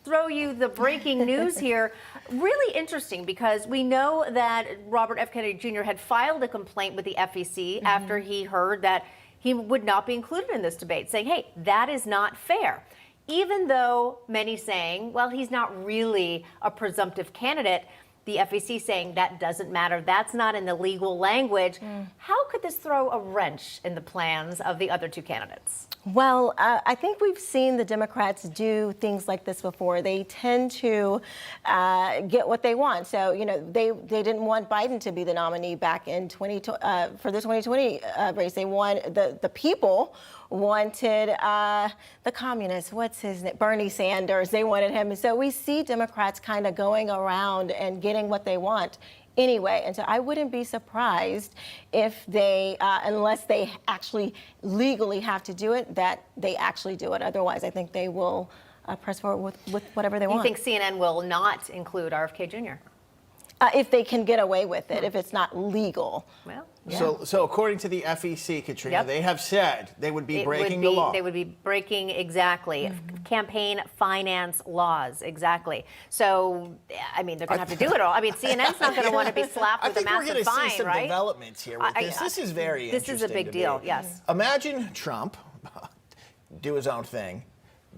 throw you the breaking news here. Really interesting, because we know that Robert F. Kennedy Jr. had filed a complaint with the FEC after he heard that he would not be included in this debate, saying, hey, that is not fair. Even though many saying, well, he's not really a presumptive candidate, the FEC saying that doesn't matter. That's not in the legal language. How could this throw a wrench in the plans of the other two candidates? Well, I think we've seen the Democrats do things like this before. They tend to get what they want. So, you know, they didn't want Biden to be the nominee back in for the 2020 race. They the people wanted the communists, what's his name, Bernie Sanders. They wanted him. And so we see Democrats kind of going around and getting what they want anyway. And so I wouldn't be surprised if they, unless they actually legally have to do it, that they actually do it. Otherwise, I think they will press forward with whatever they want. You think CNN will not include RFK Jr.? If they can get away with it, if it's not legal. Well, yeah. So according to the FEC, Katrina, they have said they would be breaking the law. They would be breaking, exactly, campaign finance laws, exactly. So, I mean, they're going to have to do it all. I mean, CNN's not going to want to be slapped with a massive fine, right? I think we're going to see some developments here with this. This is very interesting. This is a big deal, yes. Imagine Trump do his own thing.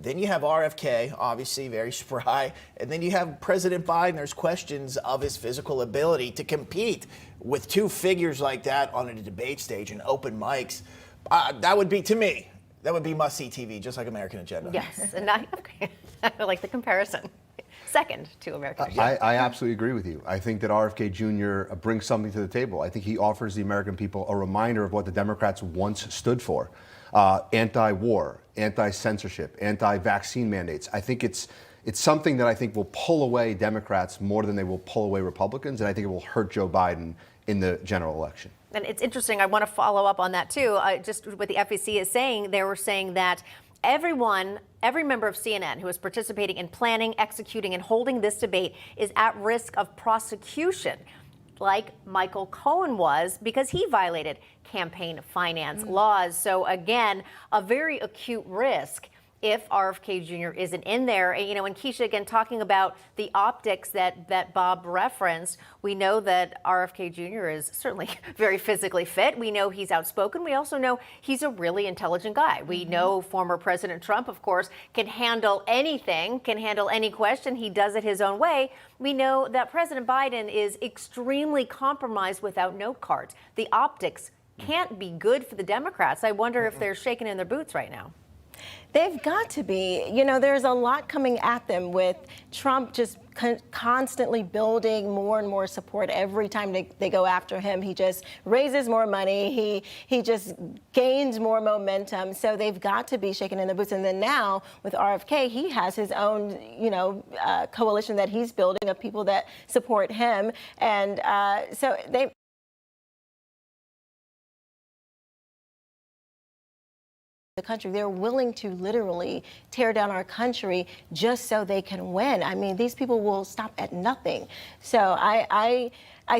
Then you have RFK, obviously very spry, and then you have President Biden. There's questions of his physical ability to compete with two figures like that on a debate stage and open mics. That would be, to me, that would be must-see TV, just like American Agenda. Yes, and I like the comparison. Second to American Agenda. I absolutely agree with you. I think that RFK Jr. brings something to the table. I think he offers the American people a reminder of what the Democrats once stood for. Anti-war, anti-censorship, anti-vaccine mandates. I think it's something that I think will pull away Democrats more than they will pull away Republicans, and I think it will hurt Joe Biden in the general election. And it's interesting, I want to follow up on that too. Just what the FEC is saying, they were saying that every member of CNN who is participating in planning, executing, and holding this debate is at risk of prosecution, like Michael Cohen was, because he violated campaign finance laws. So again, a very acute risk if RFK Jr. isn't in there. You know, and Quisha, again, talking about the optics that Bob referenced, we know that RFK Jr. is certainly very physically fit. We know he's outspoken. We also know he's a really intelligent guy. We know former President Trump, of course, can handle anything, can handle any question. He does it his own way. We know that President Biden is extremely compromised without note cards. The optics can't be good for the Democrats. I wonder if they're shaking in their boots right now. They've got to be. You know, there's a lot coming at them with Trump just constantly building more and more support every time they go after him. He just raises more money. He just gains more momentum. So they've got to be shaking in the boots. And then now with RFK, he has his own, coalition that he's building of people that support him. And so they. The country. They're willing to literally tear down our country just so they can win. I mean, these people will stop at nothing. So I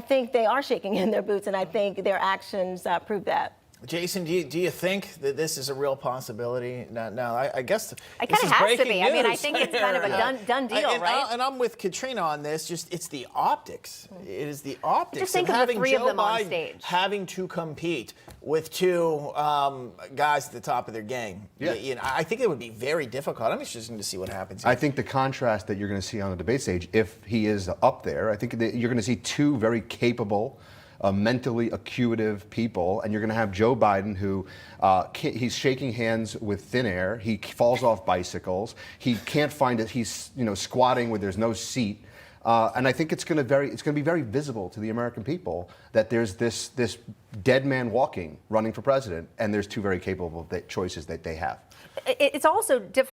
think they are shaking in their boots, and I think their actions prove that. Jason, do you think that this is a real possibility? No, I guess it kind of has to be. I mean, I think it's kind of a done deal, right? And I'm with Katrina on this. Just it's the optics. It is the optics. Just think of of having the three Joe of them Biden on stage having to compete with two guys at the top of their game. Yeah. I think it would be very difficult. I'm interested to see what happens here. I think the contrast that you're going to see on the debate stage, if he is up there, I think that you're going to see two very capable, mentally acutive people, and you're going to have Joe Biden, who he's shaking hands with thin air. He falls off bicycles. He can't find it. He's squatting where there's no seat. And I think it's going to be very visible to the American people that there's this dead man walking, running for president, and there's two very capable choices that they have. It's also different.